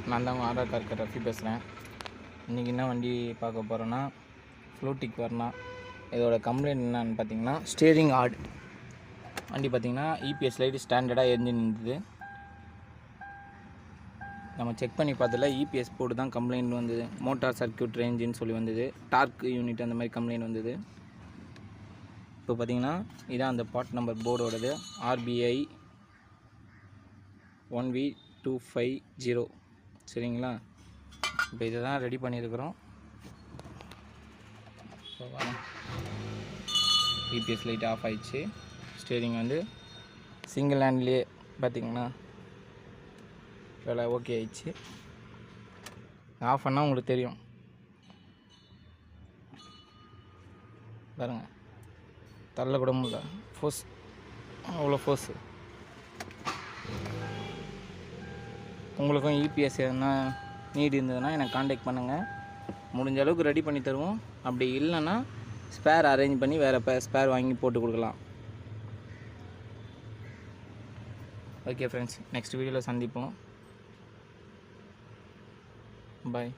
நான் தான் RR car Rafi பேசுகிறேன். இன்றைக்கி என்ன வண்டி பார்க்க போகிறோன்னா ஃப்ளூட்டிக் வர்னா. இதோட கம்ப்ளைண்ட் என்னன்னு பார்த்தீங்கன்னா ஸ்டீரிங் ஆட். வண்டி பார்த்திங்கன்னா இபிஎஸ் லைட் ஸ்டாண்டர்டாக எரிஞ்சின்னு இருந்தது. நம்ம செக் பண்ணி பார்த்ததில் இபிஎஸ் போர்டு தான் கம்ப்ளைண்ட் வந்தது. மோட்டார் சர்க்யூட் ரேஞ்சுன்னு சொல்லி வந்தது. டார்க் யூனிட் அந்த மாதிரி கம்ப்ளைண்ட் வந்தது. இப்போ பார்த்திங்கன்னா இதான் அந்த பார்ட் நம்பர் போர்டோடது. RBI 1V250. சரிங்களா? இப்போ இதை தான் ரெடி பண்ணியிருக்கிறோம். இபிஎஸ் லைட் ஆஃப் ஆயிடுச்சு. ஸ்டீரிங் வந்து சிங்கிள் ஹேண்ட்லேயே பார்த்திங்கன்னா வேலை ஓகே ஆயிடுச்சு. ஆஃப் பண்ணால் உங்களுக்கு தெரியும் பாருங்கள், தள்ள கூட முடியல. ஃபோர்ஸ் அவ்வளோ ஃபோர்ஸு. உங்களுக்கும் இபிஎஸ் எதுனா நீட் இருந்ததுன்னா எனக்கு காண்டாக்ட் பண்ணுங்கள். முடிஞ்ச அளவுக்கு ரெடி பண்ணி தருவோம். அப்படி இல்லைன்னா ஸ்பேர் அரேஞ்ச் பண்ணி வேறு ஸ்பேர் வாங்கி போட்டு கொடுக்கலாம். ஓகே ஃப்ரெண்ட்ஸ், நெக்ஸ்ட் வீடியோவில் சந்திப்போம். பாய்.